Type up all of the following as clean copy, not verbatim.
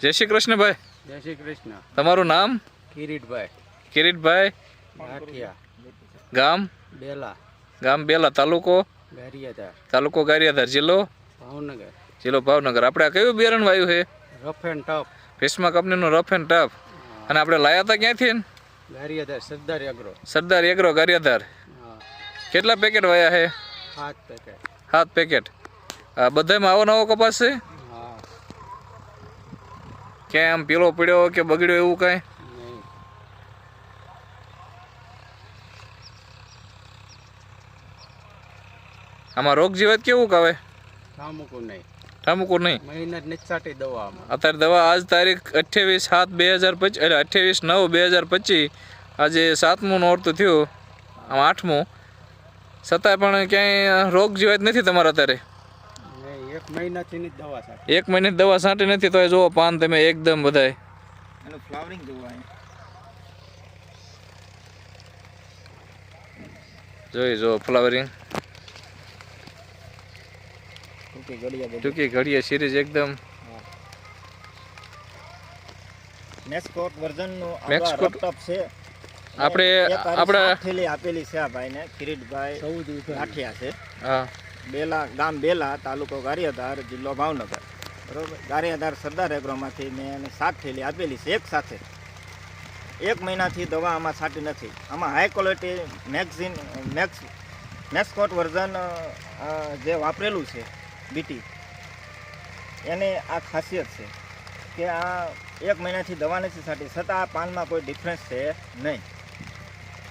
જય શ્રી કૃષ્ણ ભાઈ. જય શ્રી કૃષ્ણ. તમારું નામ? કિરીટભાઈ. કિરીટભાઈ. ગાંઠિયા. ગામ? બેલા. ગામ બેલા. તાલુકો? ગારિયાધાર. તાલુકો ગારિયાધાર. જિલ્લો? ભાવનગર. જિલ્લો ભાવનગર. આપણે આ કયું બિયારણ વાવ્યું છે? Rough and tough. ભીષ્મા કંપનીનું રફ એન્ડ ટફ. અને આપણે લાયા હતા ક્યાંથી? ગારિયાધાર સરદાર એગ્રો. સરદાર એગ્રો ગારિયાધાર. કેટલા પેકેટ વાયા છે? 7 પેકેટ. 7 પેકેટ. બધામાં આવો નવો કપાસ છે? હા. ક્યાંય આમ પીળો પીળ્યો કે બગડ્યો એવું કાંઈ? નહીં. આમાં રોગ જીવાત કેવું આવે? ઠામુકું નહીં. ઠામુકું નહીં. મહિના નિચાટી દવામાં. અત્યારે દવા આજ તારીખ 28/7/2025 એટલે 28/9/2025. આજે 7મું નોરતું થયું, આમ 8મું. છતાંય પણ ક્યાંય રોગ જીવાત નથી તમારે અત્યારે? નહીં, 1 મહિનાથી ની દવા સાથે. 1 મહિને દવા છાંટી નથી તો જુઓ પાન તમે એકદમ બધાય. એનું ફ્લાવરિંગ જોવા જોઈ જો ફ્લાવરિંગ ટૂંકી ઘડીએ સિરીઝ એકદમ. નેક્સકોટ વર્ઝનનું નેક્સકોટ ટપ છે. આપણે થેલી આપેલી છે આ ભાઈને, કિરીટભાઈ ગાંઠિયા છે. હા. બેલા, ગામ બેલા, તાલુકો ગારિયાધાર, જિલ્લો ભાવનગર. બરોબર. ગારિયાધાર સરદાર એગ્રોમાંથી મેં એને 7 થેલી આપેલી છે એક સાથે. 1 મહિનાથી દવા આમાં છાંટી નથી. આમાં હાઈ ક્વોલિટી નેક્સકોટ વર્ઝન જે વાપરેલું છે બીટી, એને આ ખાસિયત છે કે આ 1 મહિનાથી દવા નથી છાંટી, છતાં આ પાનમાં કોઈ ડિફરન્સ છે નહીં.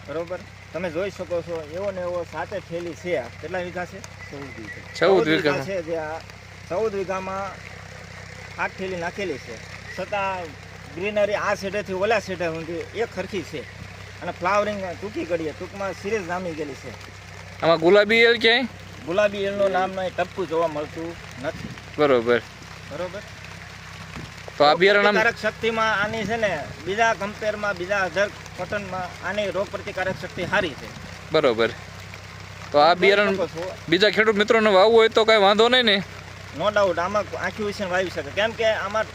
બરોબર. તમે જોઈ શકો છો એવો ને એવો 7 થેલી છે. આ કેટલા વીઘા છે? 14 વીઘા છે. જે આ 14 વીઘામાં 8 થેલી નાખેલી છે, છતાં ગ્રીનરી આ સેટેથી ઓલા સેટે સુધી એક સરખી છે. અને ફ્લાવરિંગ ટૂંકી કરીએ, ટૂંકમાં સિરીઝ જામી ગયેલી છે. આમાં ગુલાબી એલ ક્યાંય? ગુલાબી એલનું નામ નહીં, ટપકું જોવા મળતું નથી. બરોબર. બરોબર. તો આ બિયારણ પ્રતિકારક શક્તિમાં આની છે ને બીજા કમ્પેરમાં, બીજા અધર કોટનમાં આની રોગ પ્રતિકારક શક્તિ સારી છે. બરોબર. તો આ બિયારણ બીજા ખેડૂત મિત્રોને વાવવું હોય તો કાંઈ વાંધો નહીં ને? નો ડાઉટ આમાં આખી વિશે વાવી શકે, કેમ કે આમાં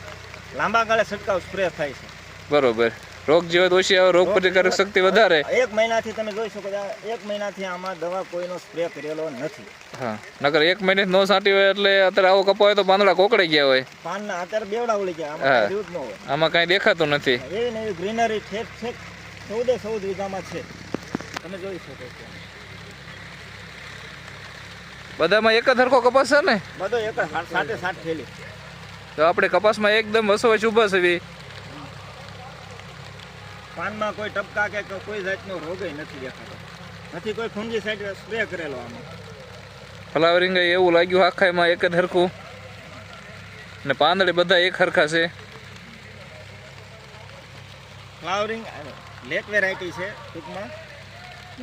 લાંબા ગાળે છંટકાવ સ્પ્રે થાય છે. બરોબર. રોગ જીવાત ઓછી આવે, રોગ પ્રતિકારક શક્તિ વધારે. 1 મહિનાથી તમે જોઈ શકો છો 1 મહિનાથી આમાં દવા કોઈનો સ્પ્રે કરેલો નથી. હા, નકર 1 મહિને ન છાંટી હોય એટલે અત્યારે આવો કપા હોય તો પાંદડા કોકડાઈ ગયા હોય. પાનના અત્યારે બેવડા ઉલી ગયા, આમાં જીવ જ ન હોય. આમાં કાંઈ દેખાતું નથી. એવી ને એવી ગ્રીનરી ઠેક 14 વીઘામાં છે, તમે જોઈ શકો છો. બધામાં એક જ હરખો કપાસ છે ને? બધો એક 7 થેલી. તો આપણે કપાસમાં એકદમ વસોવચ ઊભા છે. પાનમાં કોઈ ટપકા કે કોઈ જાતનો રોગ નથી દેખાતો, નથી કોઈ ફંગીસાઇડ સ્પ્રે કરેલો આમાં. ફ્લાવરિંગ એવું લાગ્યું આખામાં એક જ હરખું, ને પાંદડે બધા એક હરખા છે. ફ્લાવરિંગ લેટ વેરાયટી છે, ટૂંકમાં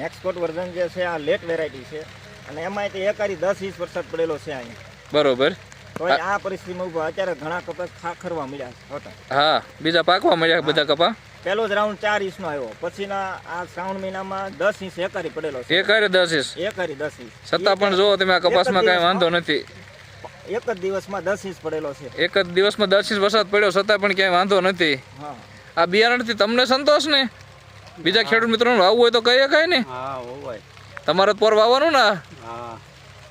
નેક્સકોટ વર્ઝન જે છે આ લેટ વેરાયટી છે. અને એમાં તે એકારી 10 ઇંચ વરસાદ પડેલો છે અહીંયા. બરોબર. તો આ પરિસ્થિતિમાં ઉભા અત્યારે ઘણા કપાસ ખરવા મળ્યા હતા. હા, બીજા પાકવા મળ્યા બધા કપા. પહેલો જ રાઉન્ડ 4 ઇંચનો આવ્યો, પછીના આ શ્રાવણ મહિનામાં 10 ઇંચ એકારી પડેલો છે. એકારી 10 ઇંચ. એકારી 10 ઇંચ. છતાં પણ જો તમે આ કપાસમાં કાંઈ વાંધો નથી. એક જ દિવસમાં 10 ઇંચ પડેલો છે. એક જ દિવસમાં 10 ઇંચ વરસાદ પડ્યો, છતાં પણ ક્યાંય વાંધો નથી. હા. આ બિયારણથી તમને સંતોષ ને? બીજા ખેડૂત મિત્રોને વાવવું હોય તો કહીએ કાંઈ ને? હા, હોય. તમારે પોર વાવવાનું ને? હા.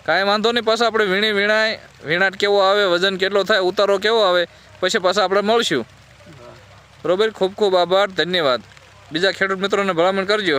કાંઈ વાંધો નહીં. પાછા આપણે વીણાટ કેવો આવે, વજન કેટલો થાય, ઉતારો કેવો આવે, પછી પાછા આપણે મળશું. બરોબર. ખૂબ ખૂબ આભાર, ધન્યવાદ. બીજા ખેડૂત મિત્રોને ભલામણ કરજો.